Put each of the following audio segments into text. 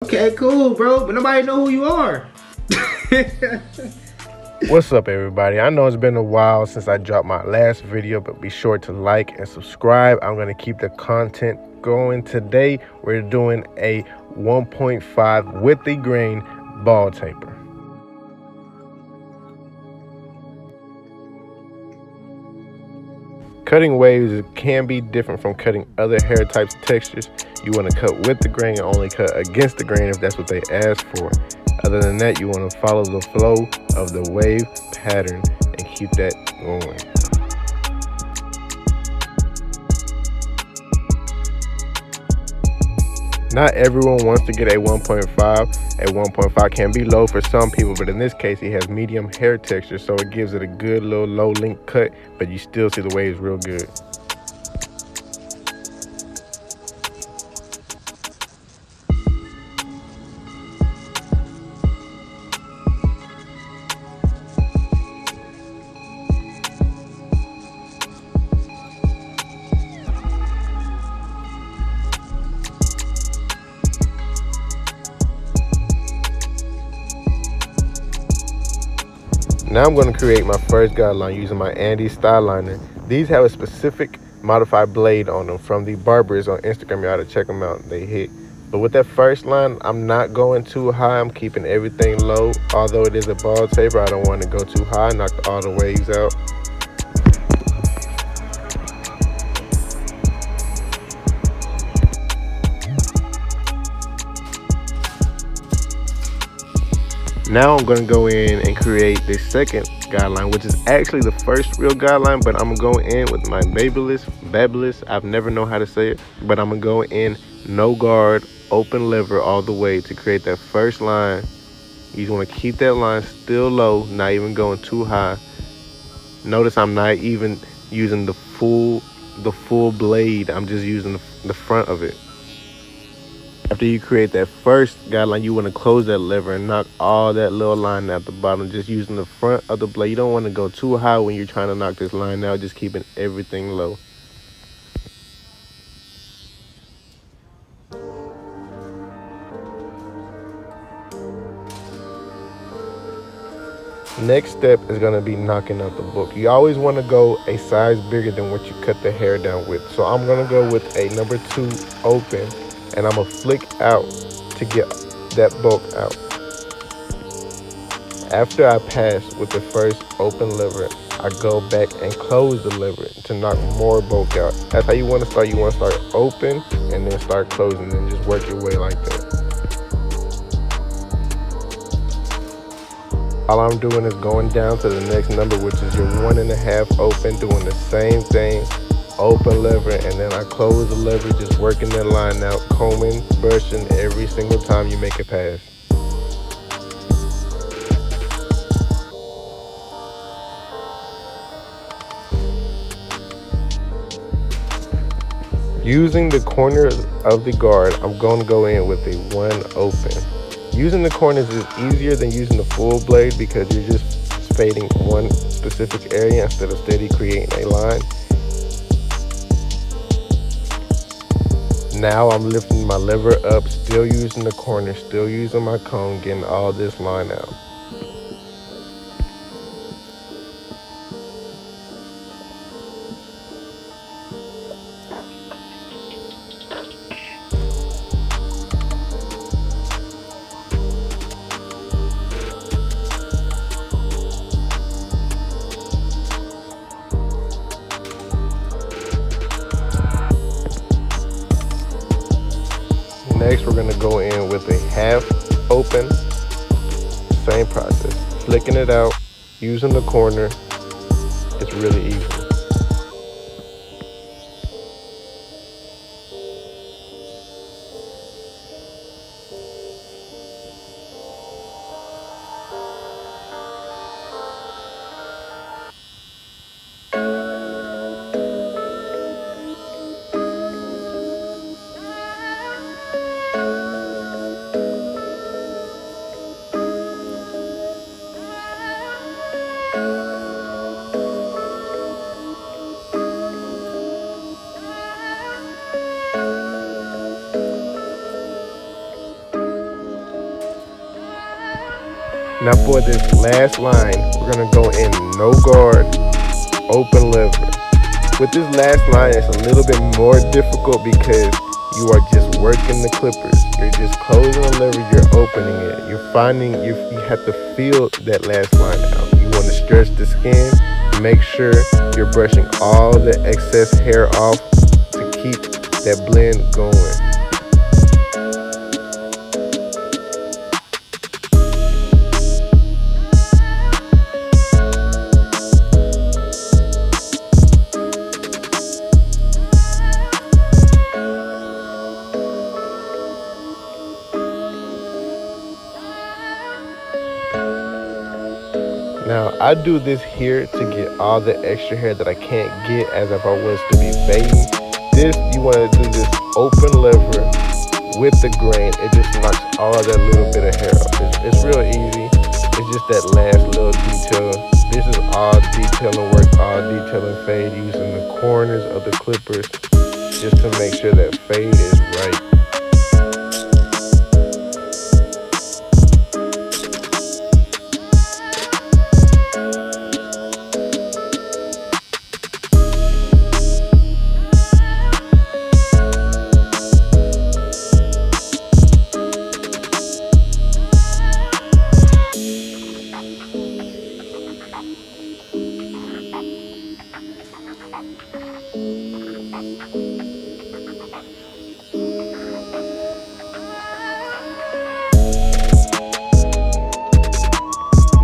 Okay, cool, bro. But nobody know who you are. What's up, everybody? I know it's been a while since I dropped my last video, but be sure to like and subscribe. I'm going to keep the content going. Today, we're doing a 1.5 with the grain ball taper. Cutting waves can be different from cutting other hair types textures. You want to cut with the grain and only cut against the grain if that's what they ask for. Other than that, you want to follow the flow of the wave pattern and keep that going. Not everyone wants to get a 1.5. A 1.5 can be low for some people, but in this case, it has medium hair texture, so it gives it a good little low length cut, but you still see the waves real good. Now I'm going to create my first guideline using my Andy style liner. These have a specific modified blade on them from the barbers on Instagram. You ought to check them out. They hit. But with that first line, I'm not going too high. I'm keeping everything low. Although it is a ball taper, I don't want to go too high, knock all the waves out. Now I'm going to go in and create the second guideline, which is actually the first real guideline, but I'm going to go in with my Babyless. I've never known how to say it, but I'm going to go in no guard, open lever all the way to create that first line. You just want to keep that line still low, not even going too high. Notice I'm not even using the full blade. I'm just using the front of it. After you create that first guideline, you want to close that lever and knock all that little line out the bottom, just using the front of the blade. You don't want to go too high when you're trying to knock this line out, just keeping everything low. Next step is going to be knocking out the book. You always want to go a size bigger than what you cut the hair down with. So I'm going to go with a number 2 open, and I'm going to flick out to get that bulk out. After I pass with the first open lever, I go back and close the lever to knock more bulk out. That's how you want to start. You want to start open and then start closing and just work your way like that. All I'm doing is going down to the next number, which is your 1.5 open, doing the same thing. Open lever, and then I close the lever, just working that line out, combing, brushing every single time you make a pass. Using the corners of the guard, I'm going to go in with a 1 open. Using the corners is easier than using the full blade because you're just fading one specific area instead of steady creating a line. Now I'm lifting my lever up, still using the corner, still using my comb, getting all this line out. Next, we're going to go in with a 1/2 open. Same process. Flicking it out, using the corner. It's really easy. Now for this last line, we're gonna go in no guard, open lever. With this last line, it's a little bit more difficult because you are just working the clippers. You're just closing the lever, you're opening it. You're finding you have to feel that last line out. You want to stretch the skin, make sure you're brushing all the excess hair off to keep that blend going. Now I do this here to get all the extra hair that I can't get as if I was to be fading. This, you want to do this open lever with the grain. It just knocks all that little bit of hair off. It's real easy. It's just that last little detail. This is all detailing work, all detailing fade using the corners of the clippers just to make sure that fade is right.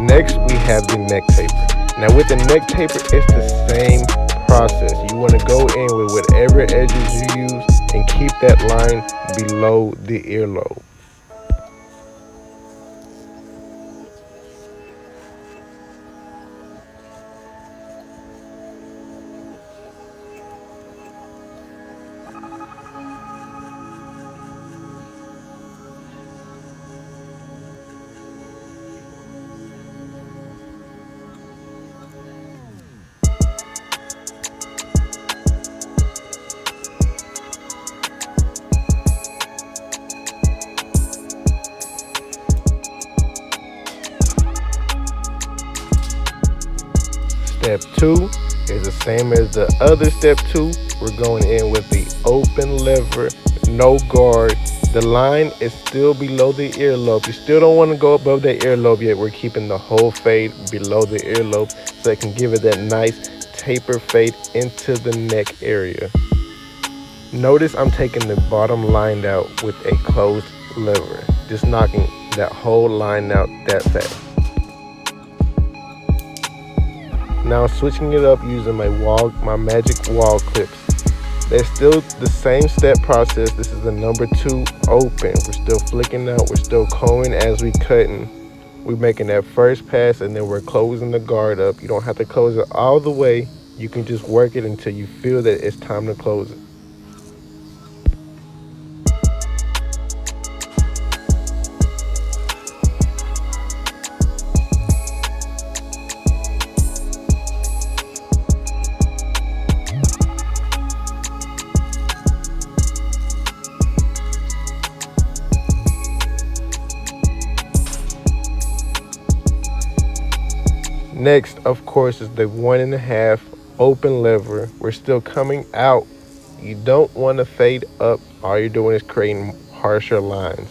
Next, we have the neck taper. Now with the neck taper, it's the same process. You want to go in with whatever edges you use and keep that line below the earlobe. Step 2 is the same as the other step 2. We're going in with the open lever, no guard. The line is still below the earlobe. You still don't want to go above the earlobe yet. We're keeping the whole fade below the earlobe so it can give it that nice taper fade into the neck area. Notice I'm taking the bottom line out with a closed lever, just knocking that whole line out that fast. Now switching it up using my magic wall clips. They're still the same step process. This is the number 2 open. We're still flicking out, we're still combing as we cutting. We're making that first pass and then we're closing the guard up. You don't have to close it all the way. You can just work it until you feel that it's time to close it. Next, of course, is the 1.5 open lever. We're still coming out. You don't want to fade up. All you're doing is creating harsher lines.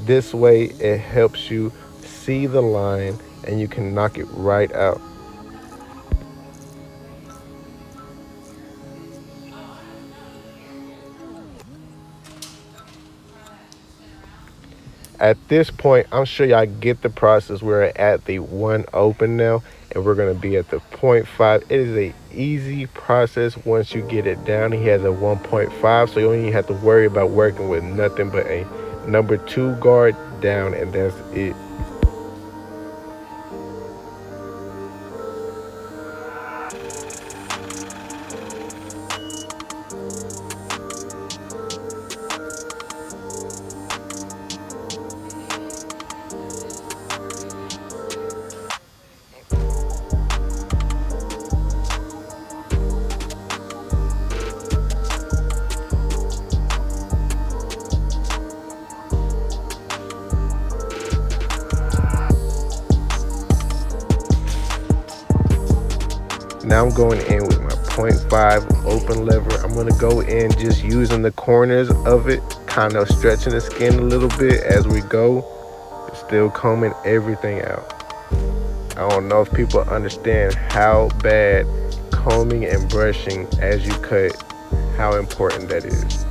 This way, it helps you see the line and you can knock it right out. At this point, I'm sure y'all get the process. We're at the 1 open now, and we're gonna be at the 0.5. It is a easy process once you get it down. He has a 1.5, so you don't even have to worry about working with nothing but a number 2 guard down, and that's it. Now I'm going in with my 0.5 open lever. I'm gonna go in just using the corners of it, kind of stretching the skin a little bit as we go, still combing everything out. I don't know if people understand how bad combing and brushing as you cut, how important that is.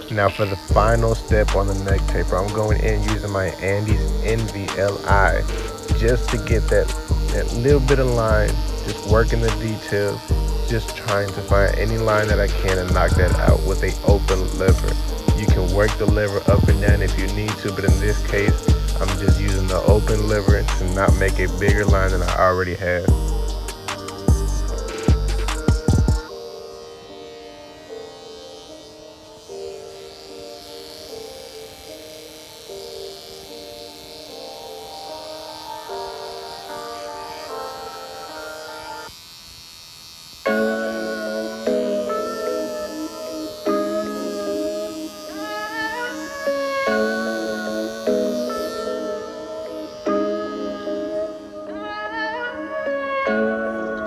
Now for the final step on the neck taper, I'm going in using my Andes NVLI just to get that little bit of line, just working the details, just trying to find any line that I can and knock that out with a open lever. You can work the lever up and down if you need to, but in this case, I'm just using the open lever to not make a bigger line than I already have.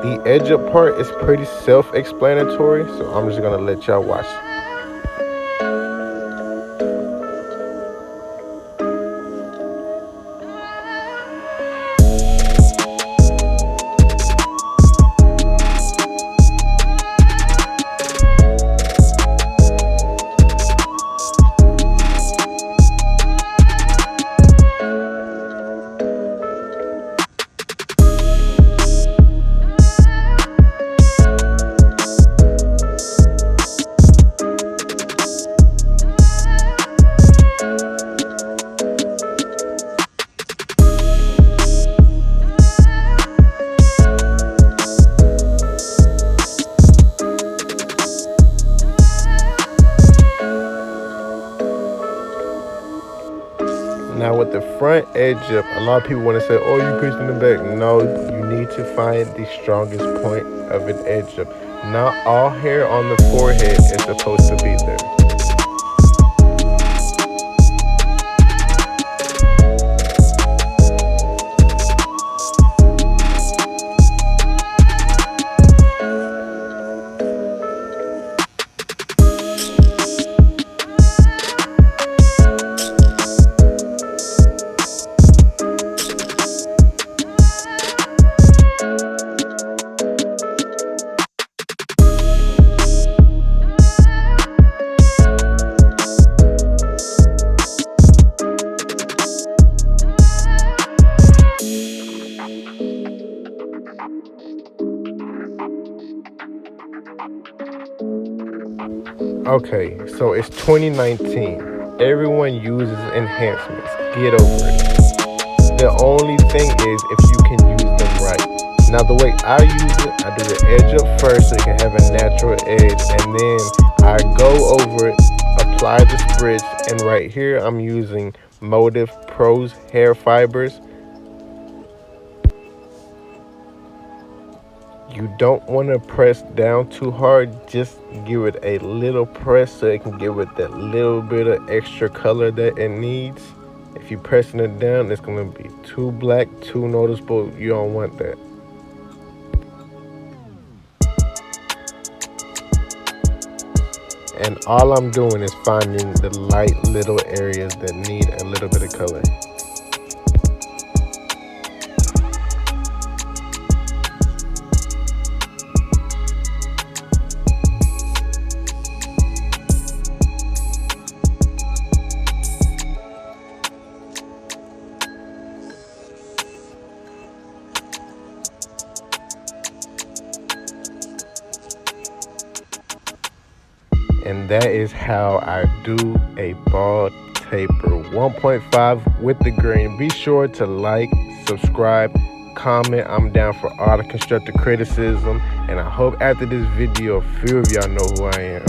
The edge up part is pretty self-explanatory, so I'm just gonna let y'all watch. Now with the front edge up, a lot of people want to say, oh, you pushed in the back. No, you need to find the strongest point of an edge up. Not all hair on the forehead is supposed to be there. Okay, so it's 2019. Everyone uses enhancements. Get over it. The only thing is if you can use them right. Now the way I use it, I do the edge up first so you can have a natural edge, and then I go over it, apply the spritz, and right here I'm using Motive Pro's hair fibers. You don't want to press down too hard, just give it a little press so it can give it that little bit of extra color that it needs. If you're pressing it down, it's going to be too black, too noticeable. You don't want that. And all I'm doing is finding the light little areas that need a little bit of color. And that is how I do a bald taper 1.5 with the grain. Be sure to like, subscribe, comment. I'm down for all the constructive criticism, and I hope after this video a few of y'all know who I am.